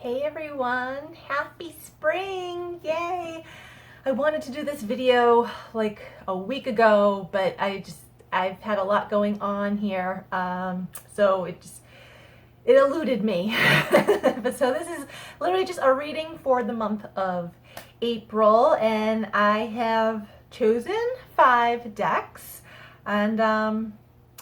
Hey everyone, happy spring, yay! I wanted to do this video like a week ago, but I've had a lot going on here, so it eluded me. So this is literally just a reading for the month of April, and I have chosen 5 decks, and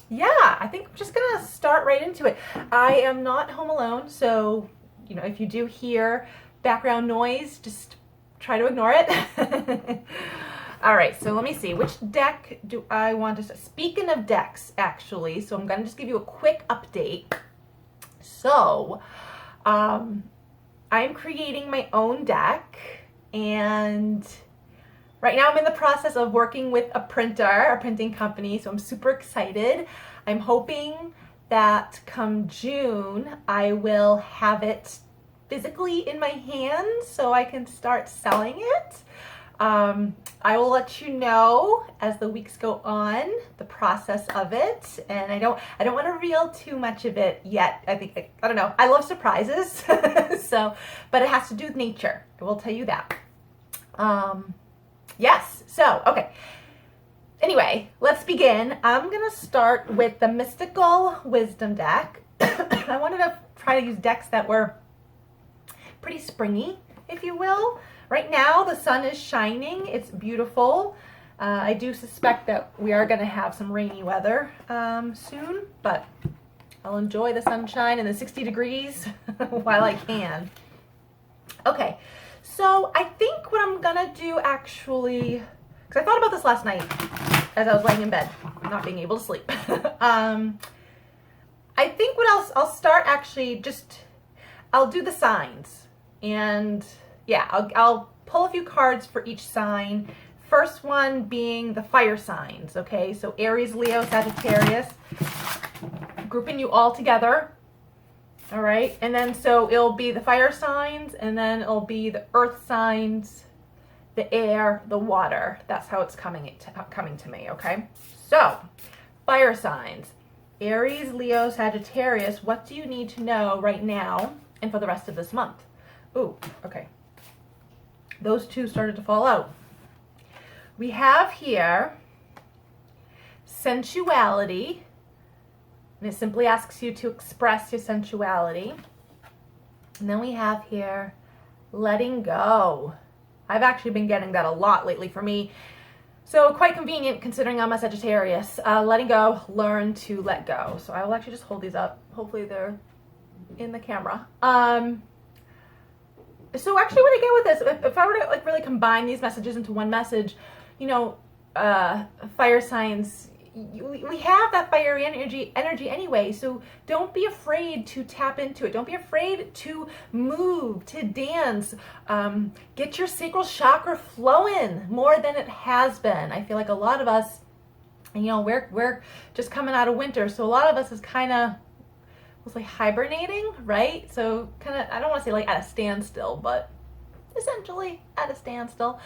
yeah, I think I'm just gonna start right into it. I am not home alone, so you know, if you do hear background noise, just try to ignore it. All right, so let me see. Which deck do I want to start? Speaking of decks, actually, so I'm going to just give you a quick update. So, I'm creating my own deck, and right now I'm in the process of working with a printing company, so I'm super excited. I'm hoping that come June, I will have it physically in my hands so I can start selling it. I will let you know as the weeks go on the process of it, and I don't want to reveal too much of it yet. I don't know. I love surprises, so but it has to do with nature. I will tell you that. Yes. So okay. Anyway, let's begin. I'm going to start with the Mystical Wisdom deck. I wanted to try to use decks that were pretty springy, if you will. Right now, the sun is shining. It's beautiful. I do suspect that we are going to have some rainy weather soon, but I'll enjoy the sunshine and the 60 degrees while I can. Okay, so I think what I'm going to do actually... because I thought about this last night as I was laying in bed, not being able to sleep. I think what I'll start actually I'll do the signs. And yeah, I'll pull a few cards for each sign. First one being the fire signs, okay? So Aries, Leo, Sagittarius, grouping you all together. All right, and then so it'll be the fire signs, and then it'll be the earth signs, the air, the water. That's how it's coming to me, okay? So, fire signs. Aries, Leo, Sagittarius, what do you need to know right now and for the rest of this month? Ooh, okay. Those two started to fall out. We have here sensuality, and it simply asks you to express your sensuality. And then we have here letting go. I've actually been getting that a lot lately for me. So quite convenient considering I'm a Sagittarius. Letting go, learn to let go. So I will actually just hold these up. Hopefully they're in the camera. So actually what I get with this, if I were to like really combine these messages into one message, you know, fire signs, we have that fiery energy anyway, so don't be afraid to tap into it. Don't be afraid to move, to dance. Get your sacral chakra flowing more than it has been. I feel like a lot of us, you know, we're just coming out of winter, so a lot of us is kind of, was like hibernating, right? So kind of, I don't want to say like at a standstill, but essentially at a standstill.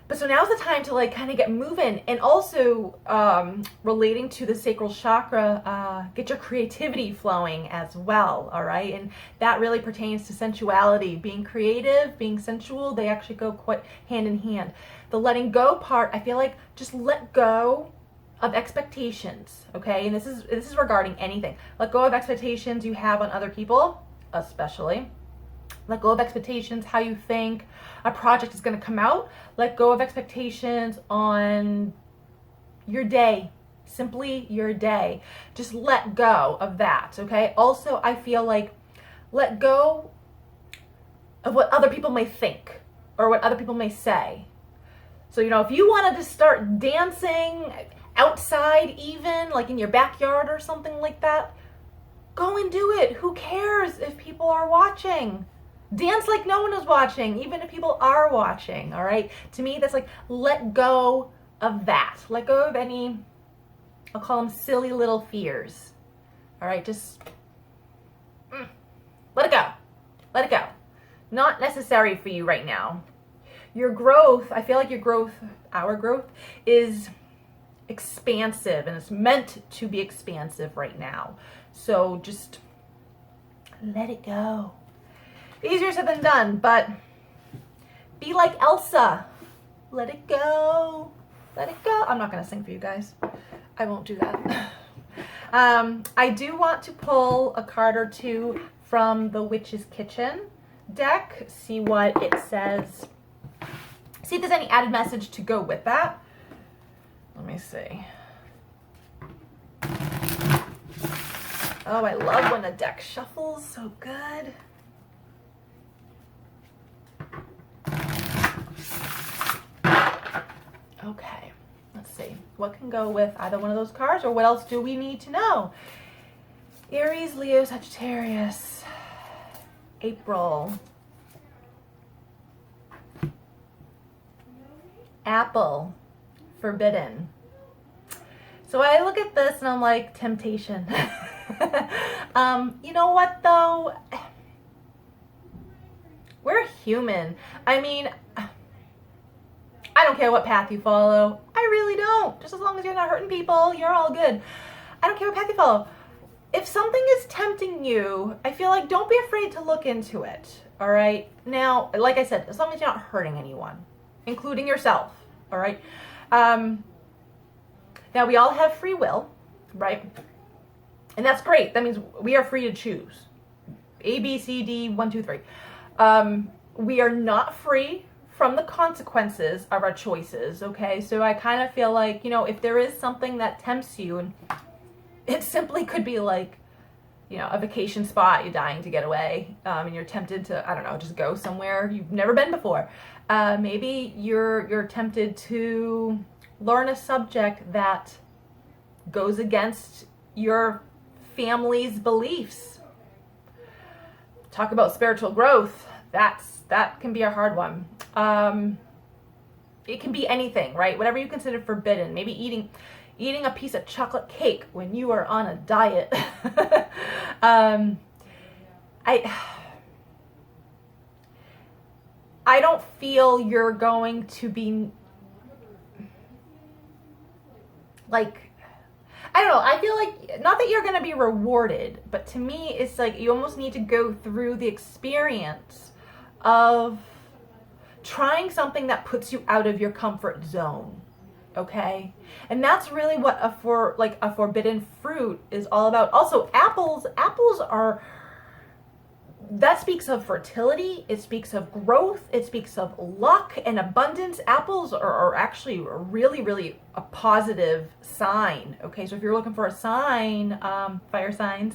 But so now's the time to like kind of get moving, and also relating to the sacral chakra, get your creativity flowing as well, all right? And that really pertains to sensuality, being creative, being sensual. They actually go quite hand in hand. The letting go part, I feel like just let go of expectations, okay? And this is regarding anything. Let go of expectations you have on other people, especially. Let go of expectations, how you think a project is going to come out. Let go of expectations on your day, simply your day. Just let go of that, okay? Also, I feel like let go of what other people may think or what other people may say. So, you know, if you wanted to start dancing outside even, like in your backyard or something like that, go and do it. Who cares if people are watching? Dance like no one is watching, even if people are watching, all right? To me, that's like, let go of that. Let go of any, I'll call them silly little fears, all right? Just let it go. Let it go. Not necessary for you right now. Your growth, I feel like your growth, our growth, is expansive, and it's meant to be expansive right now. So just let it go. Easier said than done, but be like Elsa. Let it go. Let it go. I'm not going to sing for you guys. I won't do that. I do want to pull a card or two from the Witch's Kitchen deck, see what it says. See if there's any added message to go with that. Let me see. Oh, I love when the deck shuffles. So good. Okay, let's see. What can go with either one of those cards, or what else do we need to know? Aries, Leo, Sagittarius, April. Apple, forbidden. So I look at this and I'm like, temptation. You know what though? We're human. I mean, I don't care what path you follow. I really don't. Just as long as you're not hurting people, you're all good. I don't care what path you follow. If something is tempting you, I feel like don't be afraid to look into it. All right. Now, like I said, as long as you're not hurting anyone, including yourself. All right. Now we all have free will, right? And that's great. That means we are free to choose. A, B, C, D, 1, 2, 3. We are not free from the consequences of our choices. Okay. So I kind of feel like, you know, if there is something that tempts you, and it simply could be like, you know, a vacation spot, you're dying to get away, and you're tempted to, I don't know, just go somewhere you've never been before. Maybe you're tempted to learn a subject that goes against your family's beliefs. Talk about spiritual growth. That can be a hard one. It can be anything, right? Whatever you consider forbidden. Maybe eating a piece of chocolate cake when you are on a diet. I don't feel you're going to be like, I don't know. I feel like, not that you're going to be rewarded, but to me, it's like you almost need to go through the experience of trying something that puts you out of your comfort zone. Okay. And that's really what a forbidden fruit is all about. Also, apples are, that speaks of fertility. It speaks of growth. It speaks of luck and abundance. Apples are actually really, really a positive sign. Okay. So if you're looking for a sign, fire signs,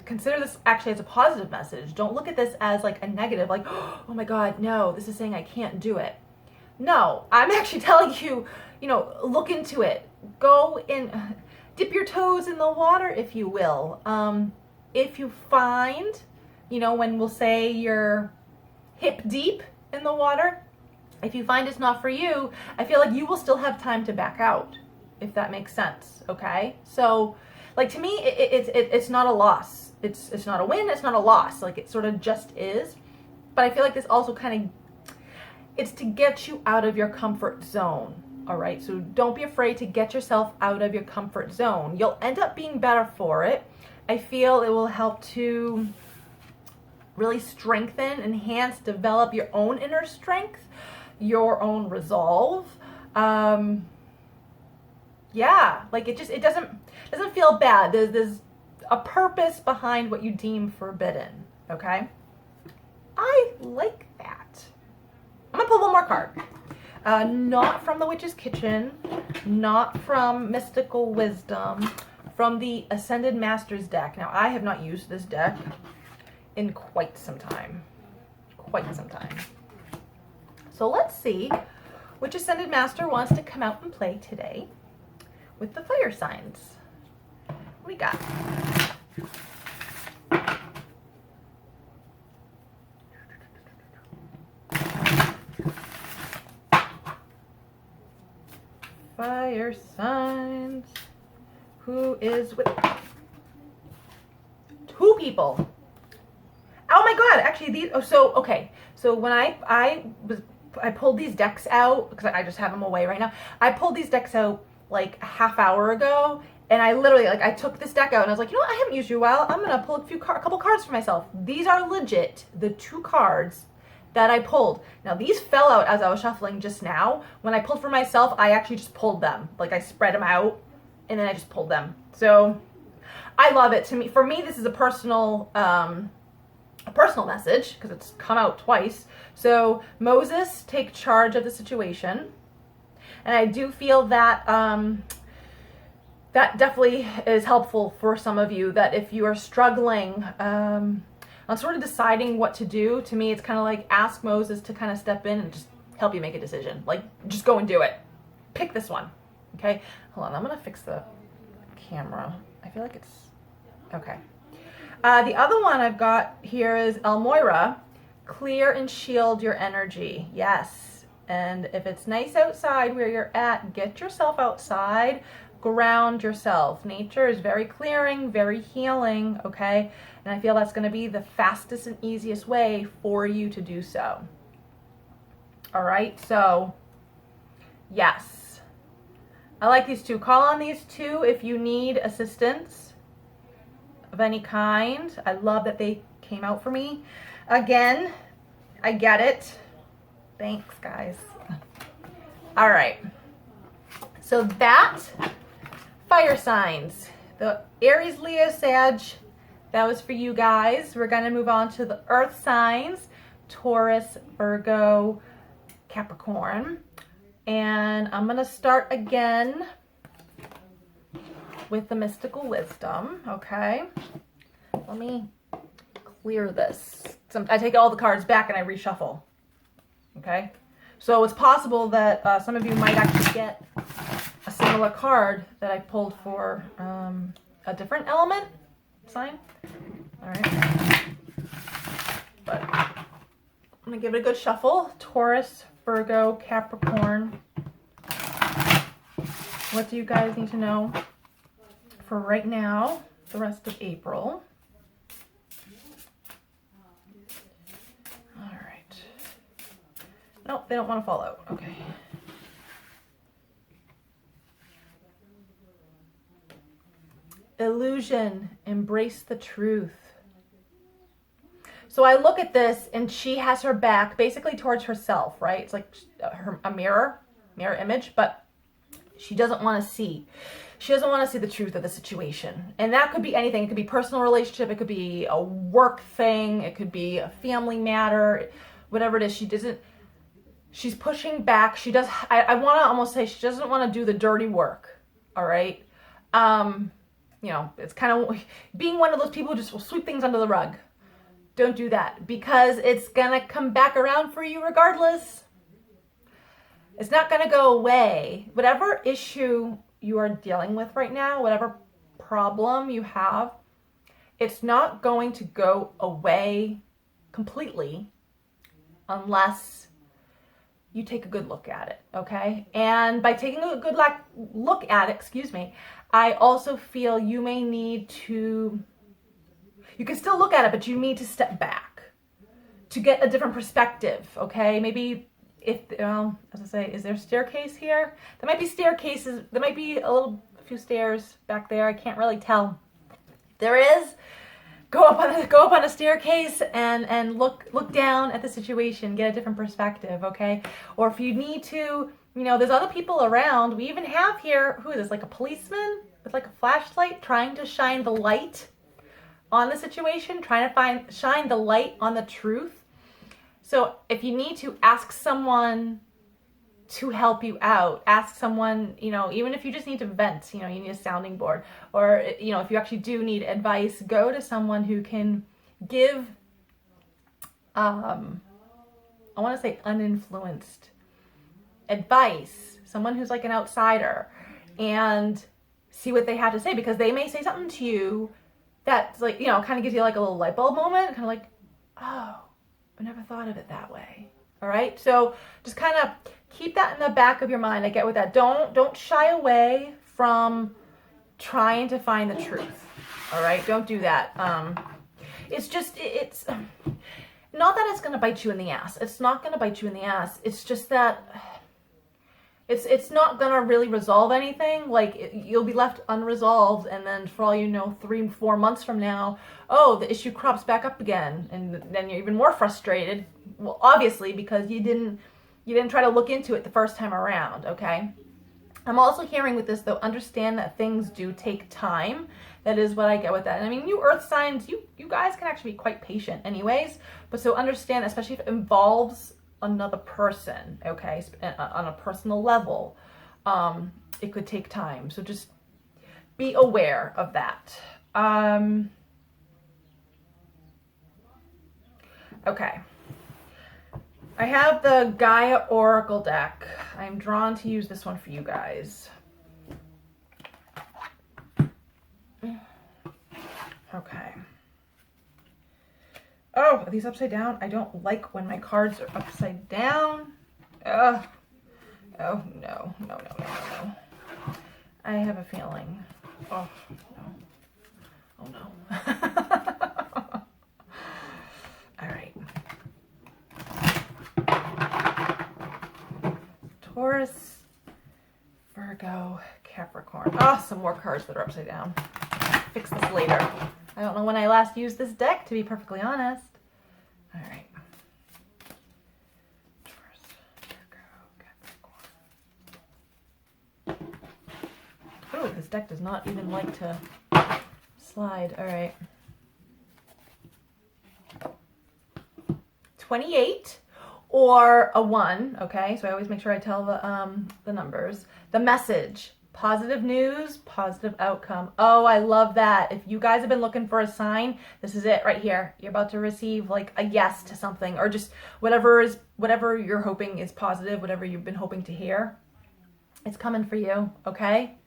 consider this actually as a positive message. Don't look at this as like a negative, like, oh my God, no, this is saying I can't do it. No, I'm actually telling you, you know, look into it. Go in, dip your toes in the water, if you will. If you find, you know, when we'll say you're hip deep in the water, if you find it's not for you, I feel like you will still have time to back out, if that makes sense. Okay. So like, to me, it's not a loss. It's not a win. It's not a loss. Like, it sort of just is. But I feel like this also kind of, it's to get you out of your comfort zone. All right. So don't be afraid to get yourself out of your comfort zone. You'll end up being better for it. I feel it will help to really strengthen, enhance, develop your own inner strength, your own resolve. Yeah, like it doesn't feel bad. There's a purpose behind what you deem forbidden. Okay. I like that. I'm gonna pull one more card. Not from the Witch's Kitchen, not from Mystical Wisdom, from the Ascended Masters deck. Now, I have not used this deck in quite some time. So let's see which Ascended Master wants to come out and play today with the fire signs. What we got? Fire signs. Who is with 2 people? Oh my God! Actually, these. Oh, so okay. So when I pulled these decks out because I just have them away right now. I pulled these decks out like a half hour ago, And I literally, like, I took this deck out and I was like, you know what, I haven't used you in a while. I'm going to pull a couple cards for myself. These are legit the 2 cards that I pulled. Now, these fell out as I was shuffling just now. When I pulled for myself, I actually just pulled them. Like, I spread them out and then I just pulled them. So I love it. For me, this is a personal message because it's come out twice. So Moses, take charge of the situation. And I do feel that that definitely is helpful for some of you, that if you are struggling on sort of deciding what to do, to me, it's kind of like ask Moses to kind of step in and just help you make a decision. Like, just go and do it. Pick this one. Okay? Hold on. I'm going to fix the camera. I feel like it's... Okay. The other one I've got here is Elmoira. Clear and shield your energy. Yes. And if it's nice outside where you're at, get yourself outside. Ground yourself. Nature is very clearing, very healing, okay? And I feel that's going to be the fastest and easiest way for you to do so. All right, so yes. I like these 2. Call on these 2 if you need assistance of any kind. I love that they came out for me. Again, I get it. Thanks, guys. All right. So that... fire signs, the Aries, Leo, Sag, that was for you guys. We're going to move on to the earth signs, Taurus, Virgo, Capricorn. And I'm going to start again with the mystical wisdom, okay? Let me clear this. I take all the cards back and I reshuffle, okay? So it's possible that some of you might actually get a similar card that I pulled for a different element sign. All right. But I'm going to give it a good shuffle. Taurus, Virgo, Capricorn. What do you guys need to know for right now, the rest of April? All right. Nope, they don't want to fall out. Okay. Illusion, embrace the truth. So I look at this and she has her back basically towards herself, right? It's like a mirror image, but she doesn't want to see. She doesn't want to see the truth of the situation. And that could be anything. It could be personal relationship. It could be a work thing. It could be a family matter, whatever it is. She's pushing back. I want to almost say she doesn't want to do the dirty work. All right. You know, it's kind of being one of those people who just will sweep things under the rug. Don't do that because it's going to come back around for you regardless. It's not going to go away. Whatever issue you are dealing with right now, whatever problem you have, it's not going to go away completely unless you take a good look at it, okay? And by taking a good look at it, I also feel you may need to, you can still look at it, but you need to step back to get a different perspective, okay? Maybe if, as I say, is there a staircase here? There might be staircases, there might be a few stairs back there, I can't really tell. There is, go up on a staircase and look down at the situation, get a different perspective, okay? Or if you need to, you know, there's other people around. We even have here, who is this, like a policeman with like a flashlight trying to shine the light on the situation, trying to shine the light on the truth. So if you need to, ask someone to help you out. Ask someone, you know, even if you just need to vent, you know, you need a sounding board. Or, you know, if you actually do need advice, go to someone who can give, I want to say uninfluenced advice. Someone who's like an outsider, and see what they have to say, because they may say something to you that's like, you know, kind of gives you like a little light bulb moment, kind of like, oh, I never thought of it that way. All right. So just kind of keep that in the back of your mind. I get with that. Don't shy away from trying to find the truth. All right. Don't do that. It's not that it's going to bite you in the ass. It's not going to bite you in the ass. It's just that It's not gonna really resolve anything. Like, you'll be left unresolved, and then for all you know, 3-4 months from now, oh, the issue crops back up again, and then you're even more frustrated. Well, obviously, because you didn't try to look into it the first time around, okay? I'm also hearing with this, though, understand that things do take time. That is what I get with that. And I mean, you earth signs, you guys can actually be quite patient anyways, but so understand, especially if it involves another person, okay, on a personal level, it could take time. So just be aware of that. Okay. I have the Gaia Oracle deck. I'm drawn to use this one for you guys. Okay. Oh, are these upside down? I don't like when my cards are upside down. Ugh. Oh, no. No, no, no, no, no. I have a feeling. Oh, no. Oh, no. All right. Taurus, Virgo, Capricorn. Oh, some more cards that are upside down. Fix this later. I don't know when I last used this deck, to be perfectly honest. All right. Taurus, Virgo, Capricorn. Oh, this deck does not even like to slide. All right. 28 or a 1, okay? So I always make sure I tell the numbers. The message. Positive news, positive outcome. Oh, I love that. If you guys have been looking for a sign, this is it right here. You're about to receive like a yes to something, or just whatever you're hoping is positive, whatever you've been hoping to hear. It's coming for you, okay?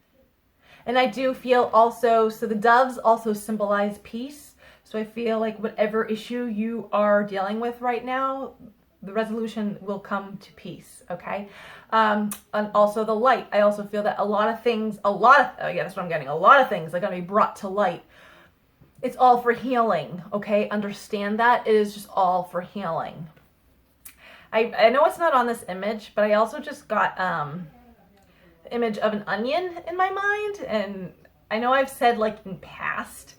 And I do feel also, so the doves also symbolize peace. So I feel like whatever issue you are dealing with right now, the resolution will come to peace, okay? And also the light. I also feel that a lot of things are going to be brought to light. It's all for healing, okay? Understand that. It is just all for healing. I know it's not on this image, but I also just got the image of an onion in my mind. And I know I've said, like, in past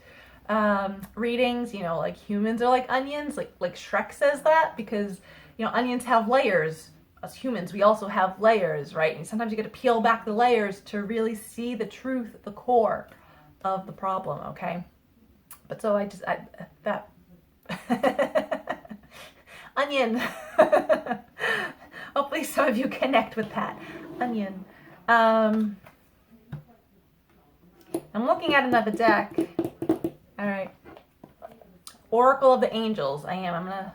readings, you know, like humans are like onions, like Shrek says that, because you know, onions have layers. Us humans, we also have layers, right? And sometimes you get to peel back the layers to really see the truth, the core of the problem, okay? But so that onion. Hopefully some of you connect with that. Onion. I'm looking at another deck. All right. Oracle of the Angels. I'm going to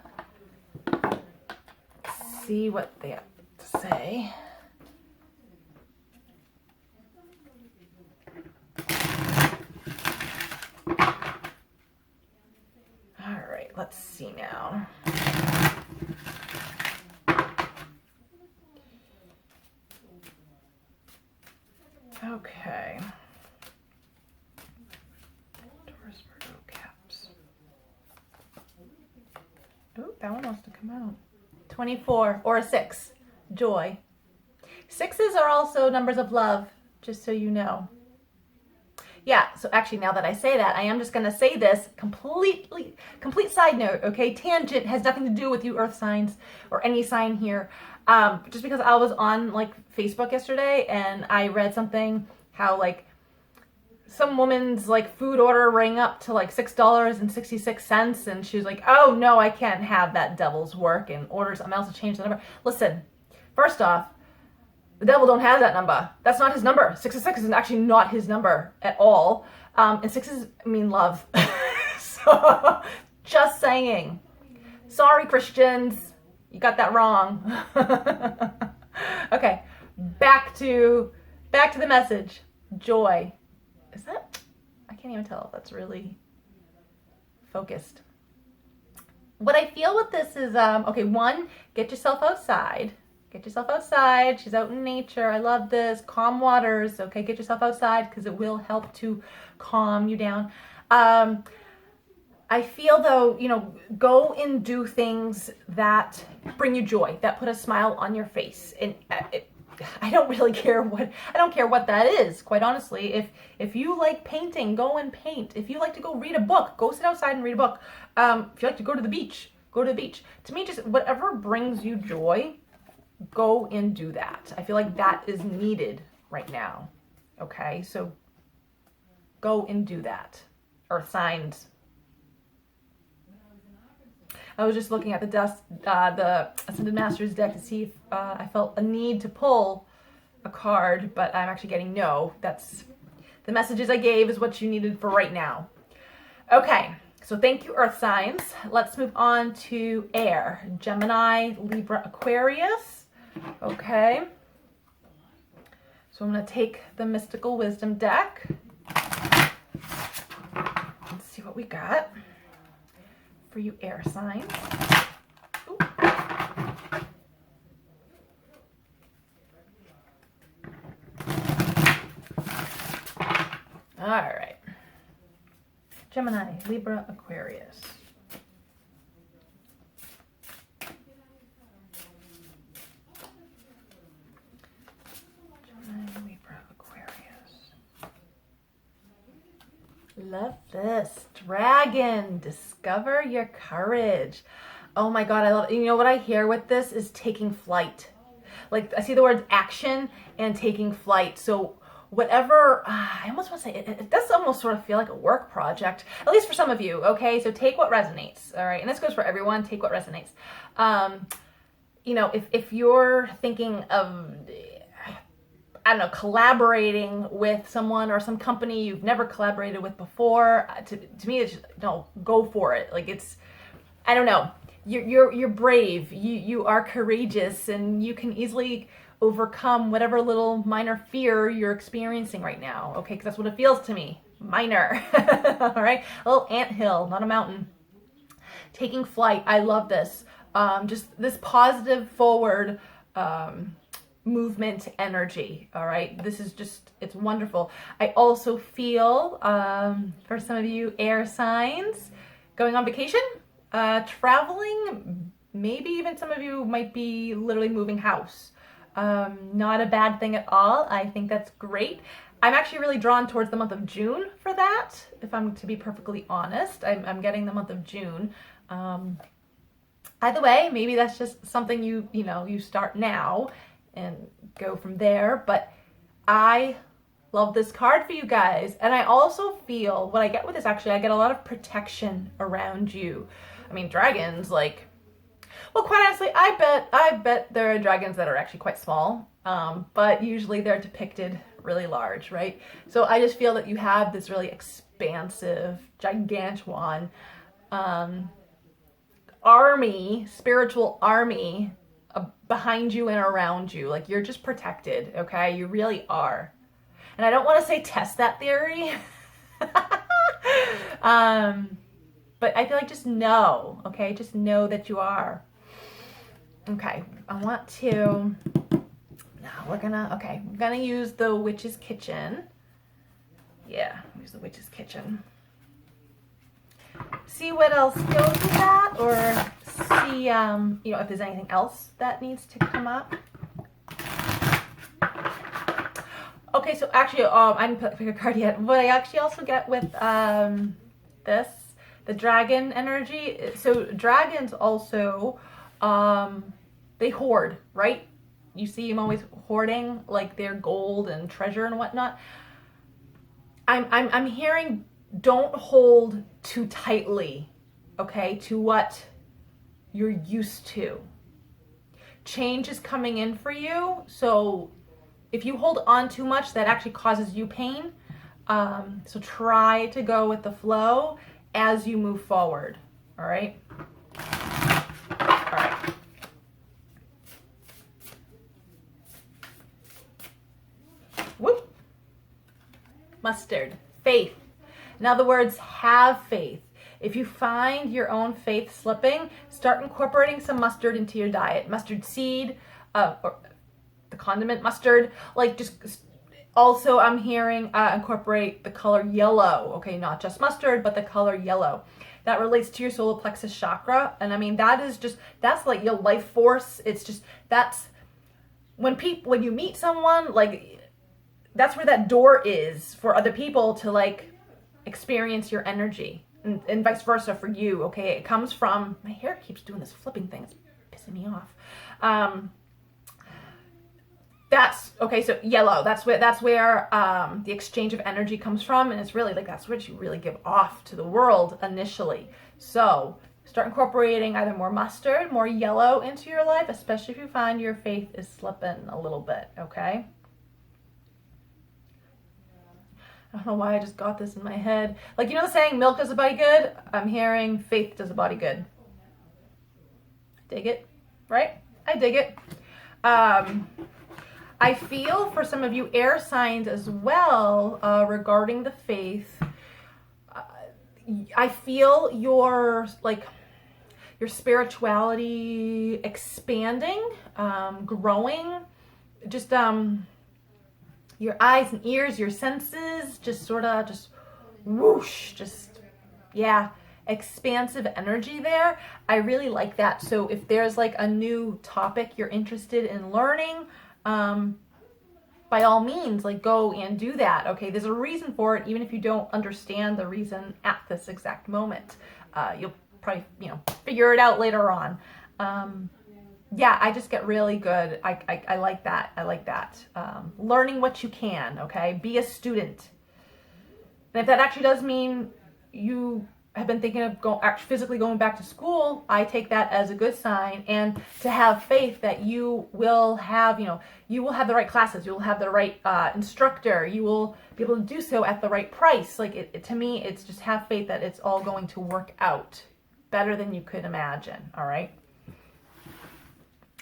see what they have to say. All right, let's see now. Okay. Taurus, Virgo, Caps. Oh, that one wants to come out. 24 or a 6, joy. 6s are also numbers of love, just so you know. Yeah, so actually now that I say that, I am just going to say this complete side note, okay? Tangent, has nothing to do with you earth signs or any sign here. Just because I was on like Facebook yesterday and I read something how like some woman's like food order rang up to like $6.66, and she was like, oh no, I can't have that devil's work, and ordered something else to change the number. Listen, first off, the devil don't have that number. That's not his number. 666 is actually not his number at all. And 6s mean love. So just saying. Sorry, Christians, you got that wrong. Okay, back to the message. Joy. Is that, I can't even tell if that's really focused. What I feel with this is, okay, 1, get yourself outside. Get yourself outside. She's out in nature. I love this. Calm waters. Okay, get yourself outside because it will help to calm you down. I feel though, you know, go and do things that bring you joy, that put a smile on your face. And I don't really care I don't care what that is, quite honestly. If you like painting, go and paint. If you like to go read a book, go sit outside and read a book. If you like to go to the beach, go to the beach. To me, just whatever brings you joy, go and do that. I feel like that is needed right now. Okay, so go and do that. Earth signs. I was just looking at the Ascended Masters deck to see if I felt a need to pull a card, but I'm actually getting no. That's the messages I gave is what you needed for right now. Okay, so thank you, Earth signs. Let's move on to air. Gemini, Libra, Aquarius. Okay. So I'm going to take the Mystical Wisdom deck. Let's see what we got for you air signs. Ooh. All right. Gemini, Libra, Aquarius. Gemini, Libra, Aquarius. Love this. Dragon, discover your courage. Oh my God, I love it. You know what I hear with this is taking flight. Like I see the words action and taking flight. So whatever, I almost want to say, it does almost sort of feel like a work project, at least for some of you, okay? So take what resonates, all right? And this goes for everyone, take what resonates. You know, if you're thinking of, I don't know, collaborating with someone or some company you've never collaborated with before, to me, it's just, no, go for it. Like it's, I don't know, you're brave, you are courageous, and you can easily overcome whatever little minor fear you're experiencing right now, okay? Because that's what it feels to me, minor, all right? A little anthill, not a mountain. Taking flight, I love this. Just this positive forward movement energy, all right? This is just, it's wonderful. I also feel, for some of you air signs, going on vacation, traveling, maybe even some of you might be literally moving house. Not a bad thing at all. I think that's great. I'm actually really drawn towards the month of June for that, if I'm to be perfectly honest. I'm getting the month of June. Either way, maybe that's just something you start now and go from there. But I love this card for you guys. And I also feel, what I get with this, actually, I get a lot of protection around you. I mean, dragons, like, well, quite honestly, I bet there are dragons that are actually quite small, but usually they're depicted really large, right? So I just feel that you have this really expansive, gigantuan army, spiritual army behind you and around you. Like, you're just protected, okay? You really are. And I don't want to say test that theory, but I feel like just know, okay? Just know that you are. Okay, I want to, now we're gonna use the Witch's Kitchen. Yeah, use the Witch's Kitchen. See what else goes with that, or see, if there's anything else that needs to come up. Okay, so actually, I didn't pick a card yet. What I actually also get with this, the dragon energy. So dragons also, they hoard, right? You see them always hoarding, like their gold and treasure and whatnot. I'm hearing, don't hold too tightly, okay, to what you're used to. Change is coming in for you, so if you hold on too much, that actually causes you pain. So try to go with the flow as you move forward, all right? All right. Whoop. Mustard, faith. In other words, have faith. If you find your own faith slipping, start incorporating some mustard into your diet. Mustard seed, or the condiment mustard. Like, just also I'm hearing incorporate the color yellow. Okay, not just mustard, but the color yellow. That relates to your solar plexus chakra. And I mean, that's like your life force. It's just, that's when you meet someone, like, that's where that door is for other people to like experience your energy, and vice versa for you. Okay, it comes from, my hair keeps doing this flipping thing, it's pissing me off. That's okay. So yellow, that's where the exchange of energy comes from, and it's really like that's what you really give off to the world initially. So start incorporating either more mustard, more yellow into your life, especially if you find your faith is slipping a little bit. Okay. I don't know why I just got this in my head. Like, you know the saying, milk does a body good? I'm hearing faith does a body good. Dig it, right? I dig it. I feel for some of you air signs as well, regarding the faith, I feel your spirituality expanding, growing, just your eyes and ears, your senses, just sort of just whoosh, just, yeah, expansive energy there. I really like that. So if there's like a new topic you're interested in learning, by all means, like, go and do that. Okay, there's a reason for it, even if you don't understand the reason at this exact moment. You'll probably, figure it out later on. Yeah, I just get really good. I like that. I like that. Learning what you can. Okay, be a student. And if that actually does mean you have been thinking of physically going back to school, I take that as a good sign, and to have faith that you will have, you will have the right classes, you will have the right instructor, you will be able to do so at the right price. Like, to me, it's just have faith that it's all going to work out better than you could imagine. All right.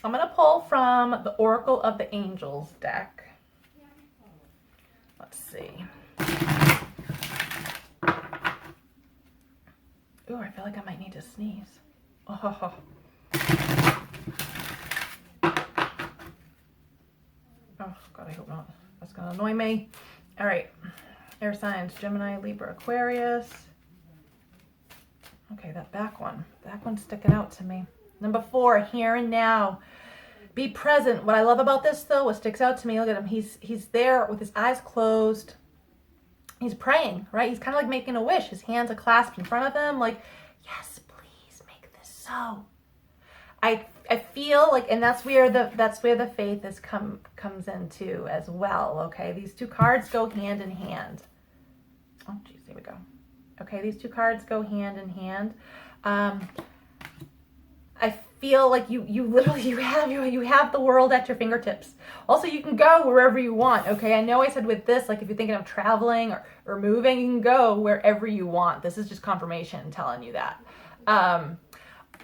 I'm going to pull from the Oracle of the Angels deck. Let's see. Ooh, I feel like I might need to sneeze. Oh. Oh, God, I hope not. That's going to annoy me. All right. Air signs, Gemini, Libra, Aquarius. Okay, that back one's sticking out to me. Number 4, here and now. Be present. What I love about this, though, what sticks out to me, look at him. He's there with his eyes closed. He's praying, right? He's kind of like making a wish. His hands are clasped in front of him, like, yes, please make this so. I feel like, and that's where the faith comes into as well. Okay, these two cards go hand in hand. Oh, geez, here we go. Okay, these two cards go hand in hand. I feel like you literally you have the world at your fingertips. Also, you can go wherever you want. Okay, I know I said with this, like, if you're thinking of traveling or moving, you can go wherever you want. This is just confirmation telling you that. And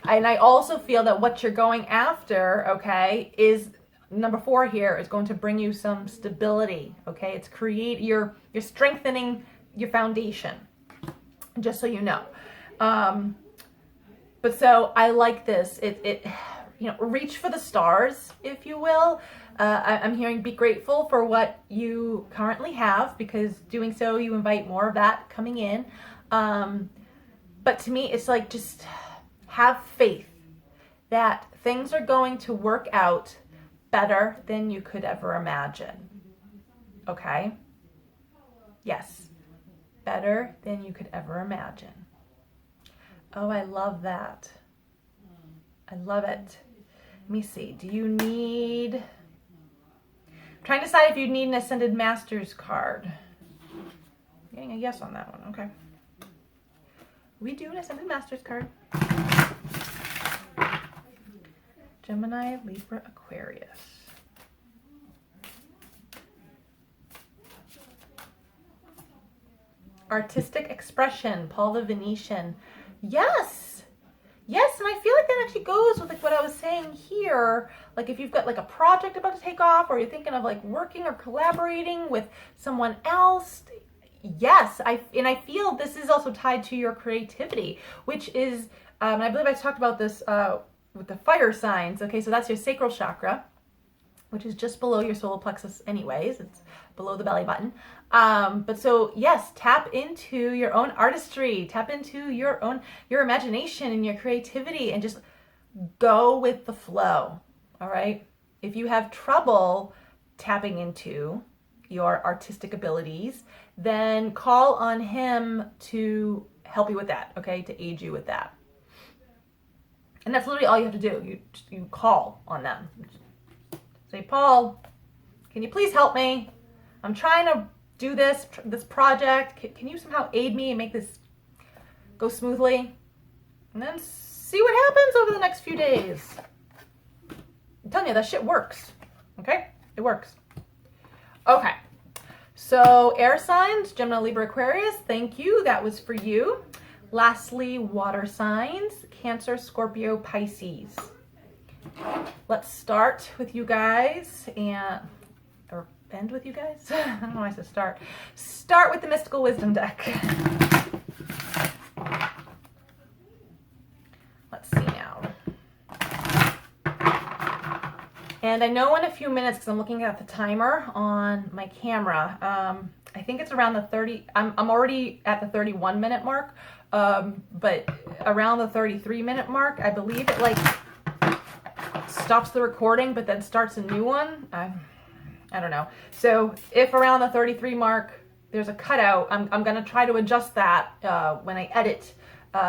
I also feel that what you're going after, okay, is number 4 here, is going to bring you some stability. Okay, it's you're strengthening your foundation. Just so you know. But so I like this. It reach for the stars, if you will. I'm hearing be grateful for what you currently have, because doing so, you invite more of that coming in. But to me, it's like, just have faith that things are going to work out better than you could ever imagine. Okay? Yes. Better than you could ever imagine. Oh, I love that. I love it. Let me see. Do you need... I'm trying to decide if you need an Ascended Masters card. I'm getting a yes on that one. Okay. We do an Ascended Masters card. Gemini, Libra, Aquarius. Artistic expression, Paul the Venetian. Yes, and I feel like that actually goes with like what I was saying here. Like, if you've got like a project about to take off, or you're thinking of like working or collaborating with someone else. Yes, I feel this is also tied to your creativity, which is, and I believe I talked about this with the fire signs. Okay, so that's your sacral chakra, which is just below your solar plexus anyways. It's below the belly button. But so, yes, tap into your own artistry, tap into your imagination and your creativity, and just go with the flow. All right. if you have trouble tapping into your artistic abilities, then call on him to help you with that, okay? To aid you with that. And that's literally all you have to do. You call on them. Say, Paul, can you please help me? I'm trying to do this project. Can you somehow aid me and make this go smoothly? And then see what happens over the next few days. I'm telling you, that shit works. Okay? It works. Okay. So air signs, Gemini, Libra, Aquarius, thank you. That was for you. Lastly, water signs, Cancer, Scorpio, Pisces. Let's start with you guys or end with you guys. I don't know why I said start. Start with the Mystical Wisdom deck. Let's see now. And I know in a few minutes, because I'm looking at the timer on my camera, I think it's around the 30, I'm already at the 31-minute mark, but around the 33-minute mark, I believe it like stops the recording, but then starts a new one. I don't know. So if around the 33 mark, there's a cutout, I'm going to try to adjust that when I edit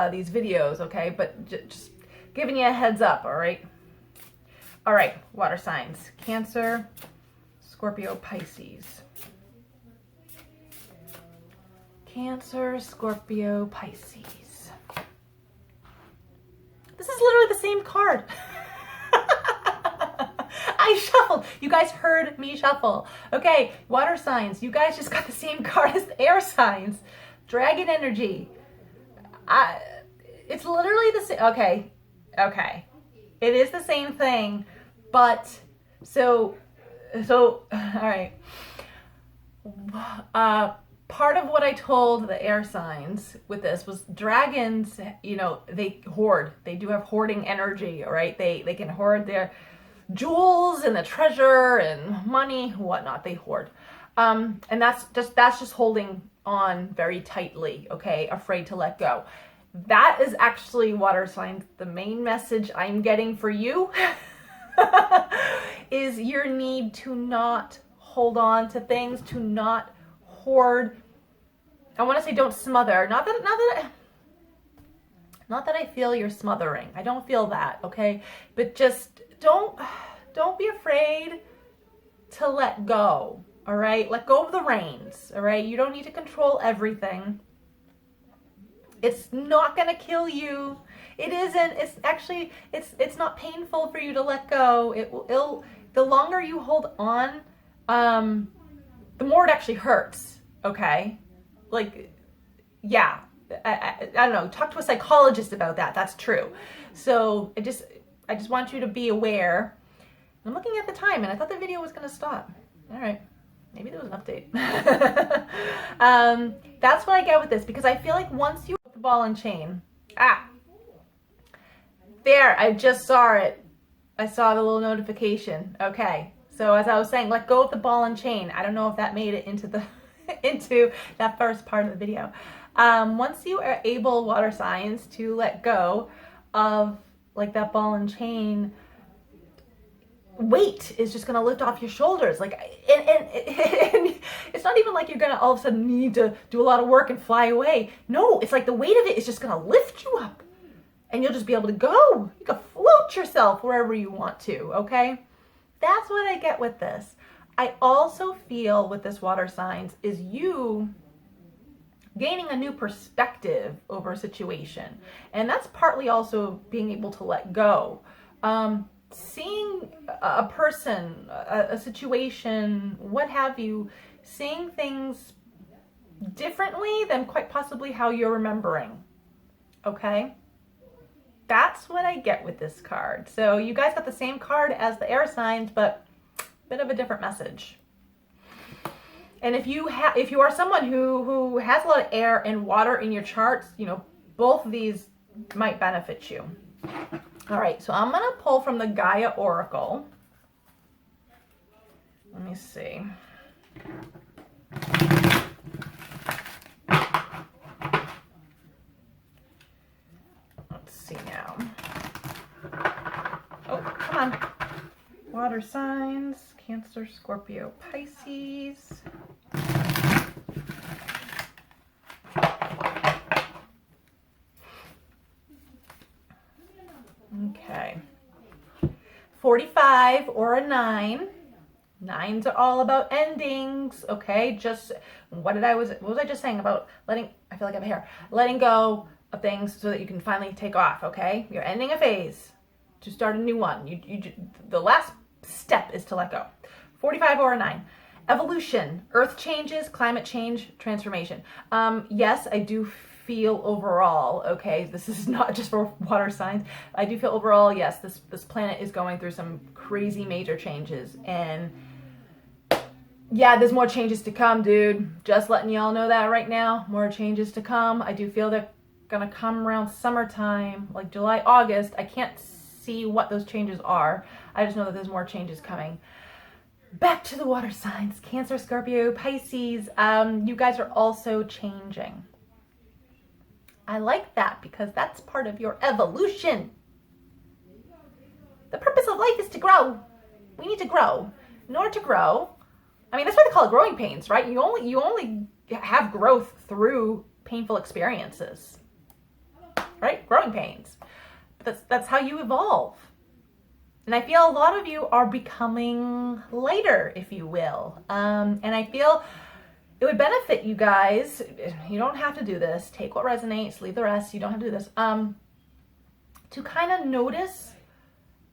these videos, okay? But just giving you a heads up, all right? All right, water signs, Cancer, Scorpio, Pisces. Cancer, Scorpio, Pisces. This is literally the same card. I shuffled. You guys heard me shuffle. Okay, water signs. You guys just got the same card as the air signs. Dragon energy. It's literally the same. Okay. It is the same thing, but so all right. Part of what I told the air signs with this was dragons, you know, they hoard. They do have hoarding energy, all right? They can hoard their jewels and the treasure and money, whatnot. They hoard. And that's just holding on very tightly, okay? Afraid to let go. That is actually, water signs, the main message I'm getting for you is your need to not hold on to things, to not hoard. I want to say don't smother. Not that I feel you're smothering. I don't feel that, okay? But just don't be afraid to let go, all right? Let go of the reins, all right? You don't need to control everything. It's not going to kill you. It isn't. It's actually, it's not painful for you to let go. The longer you hold on, the more it actually hurts, okay? Like, yeah, I don't know. Talk to a psychologist about that. That's true. So I just want you to be aware. I'm looking at the time, and I thought the video was going to stop. All right. Maybe there was an update. That's what I get with this, because I feel like once you put the ball and chain, there, I just saw it. I saw the little notification. Okay. So as I was saying, let go of the ball and chain. I don't know if that made it into the into that first part of the video. Once you are able, water signs, to let go of like that ball and chain, weight is just going to lift off your shoulders. Like, and it's not even like you're going to all of a sudden need to do a lot of work and fly away. No, it's like the weight of it is just going to lift you up, and you'll just be able to go. You can float yourself wherever you want to, okay? That's what I get with this. I also feel with this, water signs, is you gaining a new perspective over a situation. And that's partly also being able to let go. Seeing a person, a situation, what have you, seeing things differently than quite possibly how you're remembering. Okay? That's what I get with this card. So you guys got the same card as the air signs, but a bit of a different message. And if you are someone who has a lot of air and water in your charts, you know, both of these might benefit you. All right, so I'm going to pull from the Gaia Oracle. Let me see. Let's see now. Oh, come on. Water signs, Cancer, Scorpio, Pisces. Okay. 45 or a 9. Nines are all about endings, okay? Just what was I just saying about letting, I feel like I have a hair, letting go of things so that you can finally take off, okay? You're ending a phase to start a new one. The last step is to let go. 45 or a 9. Evolution, earth changes, climate change, transformation. Yes, I do feel overall, okay, this is not just for water signs. I do feel overall, yes, this planet is going through some crazy major changes, and yeah, there's more changes to come, dude. Just letting y'all know that right now. More changes to come. I do feel they're gonna come around summertime, like July, August. I can't see what those changes are. I just know that there's more changes coming. Back to the water signs. Cancer, Scorpio, Pisces. You guys are also changing. I like that because that's part of your evolution. The purpose of life is to grow. We need to grow. In order to grow, I mean, that's why they call it growing pains, right? You only have growth through painful experiences, right? Growing pains. That's how you evolve. And I feel a lot of you are becoming lighter, if you will. And I feel it would benefit you guys. You don't have to do this. Take what resonates, leave the rest. You don't have to do this. To kind of notice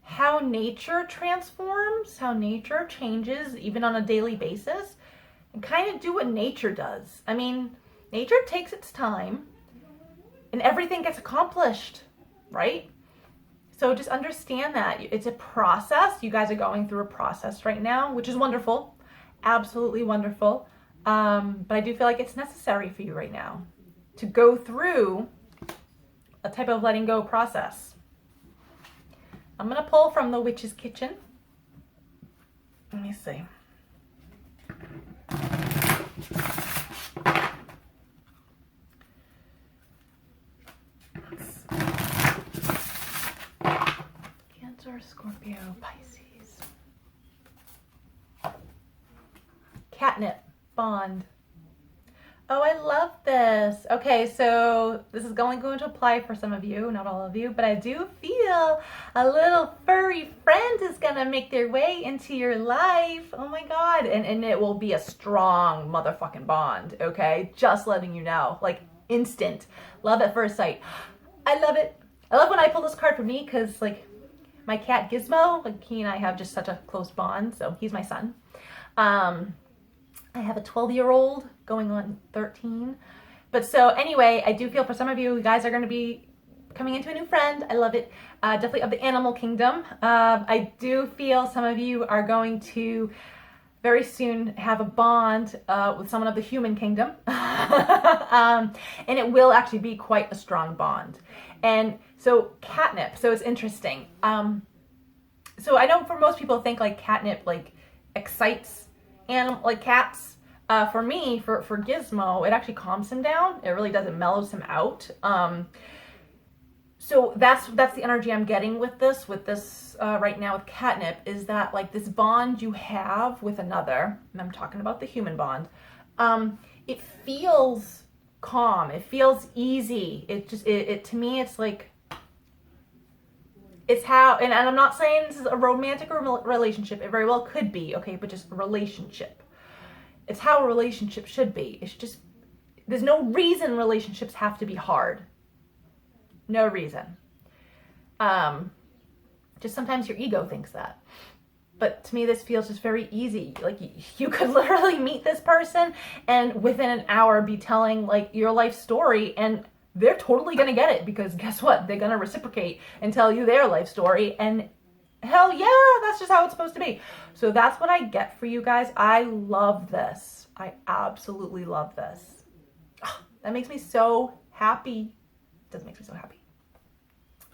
how nature transforms, how nature changes, even on a daily basis, and kind of do what nature does. I mean, nature takes its time, and everything gets accomplished, right? So just understand that it's a process. You guys are going through a process right now, which is wonderful, absolutely wonderful. But I do feel like it's necessary for you right now to go through a type of letting go process. I'm going to pull from the Witch's Kitchen. Let me see. Cancer, Scorpio, Pisces. Catnip, bond. Oh, I love this. Okay, so this is only going to apply for some of you, not all of you, but I do feel a little furry friend is going to make their way into your life. Oh my God. And it will be a strong motherfucking bond, okay? Just letting you know, like instant. Love at first sight. I love it. I love when I pull this card for me because like my cat Gizmo, like he and I have just such a close bond. So he's my son. I have a 12-year-old going on 13. But so anyway, I do feel for some of you guys are going to be coming into a new friend. I love it. Definitely of the animal kingdom. I do feel some of you are going to very soon have a bond with someone of the human kingdom. And it will actually be quite a strong bond. And so catnip, so it's interesting. So I know for most people think like catnip like excites animal, like cats. For me, for Gizmo, it actually calms him down. It really does. It mellows him out. So that's the energy I'm getting with this right now with catnip, is that like this bond you have with another, and I'm talking about the human bond, it feels calm. It feels easy. It to me, it's like, it's how, and I'm not saying this is a romantic relationship. It very well could be, okay, but just a relationship. It's how a relationship should be. It's just, there's no reason relationships have to be hard. No reason. Just sometimes your ego thinks that. But to me, this feels just very easy. Like you could literally meet this person and within an hour be telling like your life story, and they're totally going to get it because guess what? They're going to reciprocate and tell you their life story, and hell yeah, that's just how it's supposed to be. So that's what I get for you guys. I love this. I absolutely love this. Oh, that makes me so happy. It does make me so happy.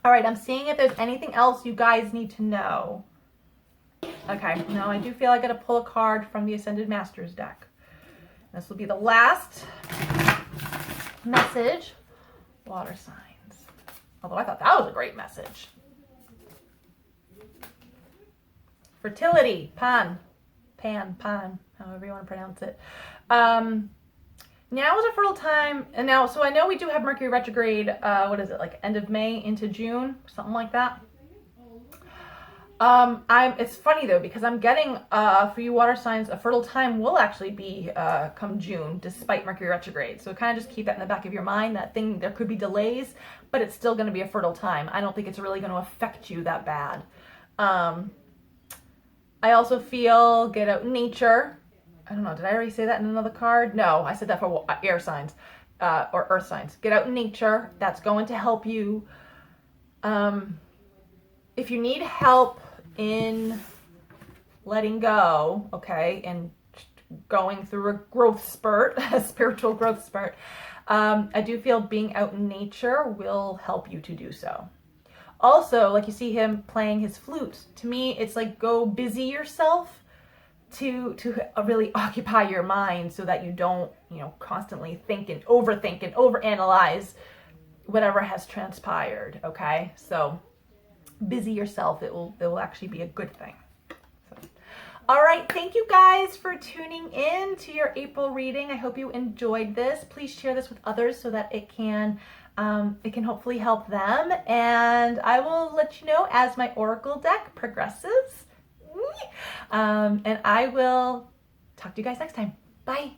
All right, I'm seeing if there's anything else you guys need to know. Okay, now I do feel I got to pull a card from the Ascended Masters deck. This will be the last message. Water signs. Although I thought that was a great message. fertility, pan, however you want to pronounce it. Now is a fertile time, and now, so I know we do have Mercury retrograde, what is it, like end of May into June, something like that. It's funny though, because I'm getting, for you water signs, a fertile time will actually be, come June, despite Mercury retrograde. So kind of just keep that in the back of your mind, that thing, there could be delays, but it's still going to be a fertile time. I don't think it's really going to affect you that bad. I also feel get out in nature. I don't know, did I already say that in another card? No, I said that for air signs, or earth signs. Get out in nature. That's going to help you. If you need help in letting go, okay, and going through a growth spurt, a spiritual growth spurt, I do feel being out in nature will help you to do so. Also, like you see him playing his flute, to me, it's like go busy yourself to really occupy your mind so that you don't, constantly think and overanalyze whatever has transpired, okay? So busy yourself, it will actually be a good thing. So, all right, thank you guys for tuning in to your April reading. I hope you enjoyed this. Please share this with others so that it can hopefully help them. And I will let you know as my oracle deck progresses. And I will talk to you guys next time. Bye.